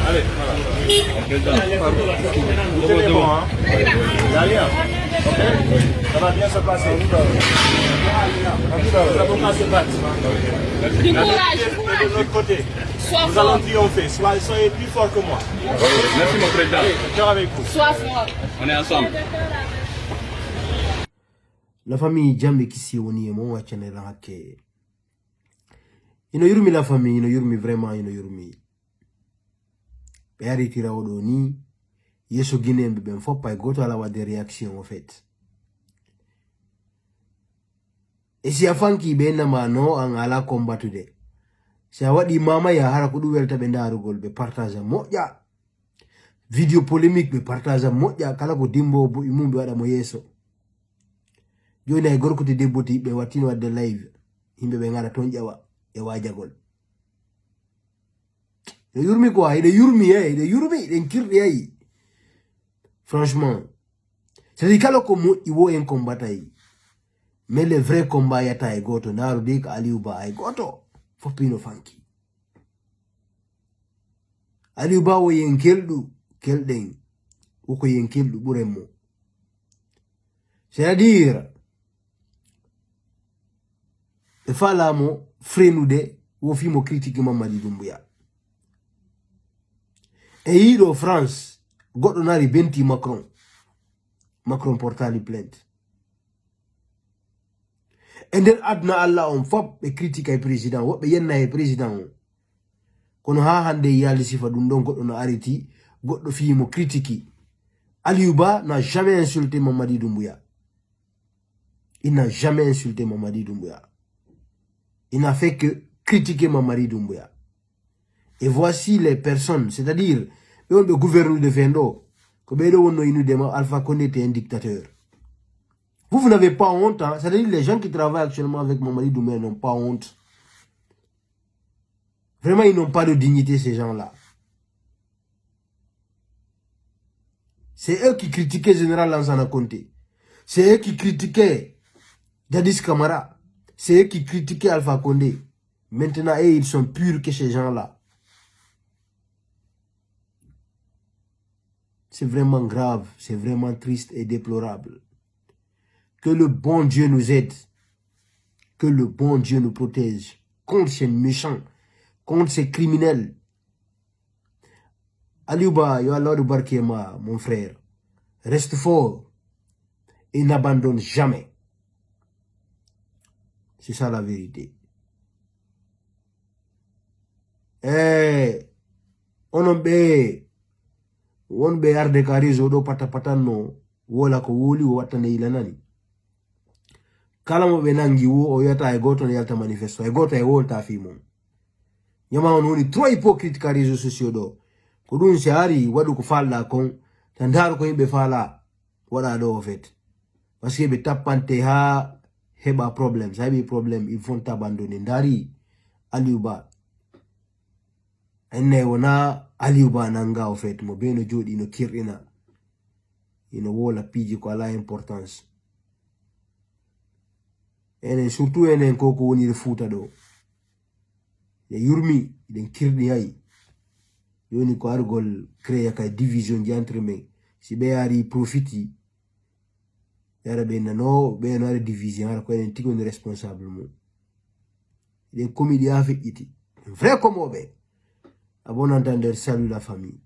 Allez, voilà. Tout est bon, hein? Il n'y a rien. Ok? Ça va bien se passer. Les avocats se battent. Du La courage, vérité est de notre côté. Sois Nous fort. allons triompher. Soyez plus forts que moi. Merci mon président. Allez, cœur avec vous. Sois fort. On est ensemble. La famille Jambe Kisi woni mo wachane la hakke. Ino yurmi la famille, ino yurmi vraiment, ino yurmi. Be aritira odo ni yeso Guinéen ben foppa goto ala wa des réactions en fait. Et si afanki be na mano an ala combattude. Si awadi mama ya hara kudu welta be ndarugol be partage moja. Video polémique be partage moja kala ko dimbo bu imumbe wada mo yeso. Joni ay gorko te deboti be watino wadde live himbe be ngara ton jawa e wajagol de yurmi quoi de yurmi de yurmi de kirdi ay franchement c'est dit kala ko mo iwo en combat ay mais le vrai combat yata ay goto naru dik Aliouba ay goto fopino fanki Aliouba wo yen keldu kelden ko yen keldu buremo c'est-à-dire e falamo frenude wo fimo critique Mamadi Doumbouya e yido France goddo nari benti Macron portali plainte e nder adna Allah on fop be critique ay président wobbe yenna e président on kono ha hande yali sifa dum don goddo no ariti goddo fimo critique Aliouba n'a jamais insulté Mamadi Doumbouya. Il n'a jamais insulté Mamadi Doumbouya. Il n'a fait que critiquer Mamadi Doumbouya. Et voici les personnes, c'est-à-dire, le gouvernement de Fendo, que Alpha Condé était un dictateur. Vous n'avez pas honte, hein? C'est-à-dire les gens qui travaillent actuellement avec Mamadi Doumbouya n'ont pas honte. Vraiment, ils n'ont pas de dignité, ces gens-là. C'est eux qui critiquaient Général Lansana Conté. C'est eux qui critiquaient Dadis Camara. C'est eux qui critiquaient Alpha Condé. Maintenant, ils sont purs que ces gens-là. C'est vraiment grave, c'est vraiment triste et déplorable. Que le bon Dieu nous aide. Que le bon Dieu nous protège contre ces méchants, contre ces criminels. Aliouba, yo Allah de Barkema, mon frère. Reste fort et n'abandonne jamais. C'est ça la vérité. On be arde karizo do patapatano wola ko woli o watane ilanani. Kala mo be nangi wo o yata e goto ne yalta manifesto e goto e wolta fimo. Yama on woni trop hypocrite karizo sociaux do. Ko dun se ari wadu ko falla kon tandar ko yimbe fala wada do en fait. Parce que be tapante ha heba problem, ça be problem ils vont t'abandonner ndari Aliouba. Enne wona Aliouba nanga en fait mo beno jodi no kirina ino wola piji ko ala importance. Enen surtout enen koko woni refuta do. Ya yurmi den kirdi hay. Yoni ko argol créer ka division di entre men. Si be ari profiti yara be nano be no division ara ko en tigo ni responsable mo. Den comédie avec iti. Vrai comme obe. À bon entendeur, salut la famille.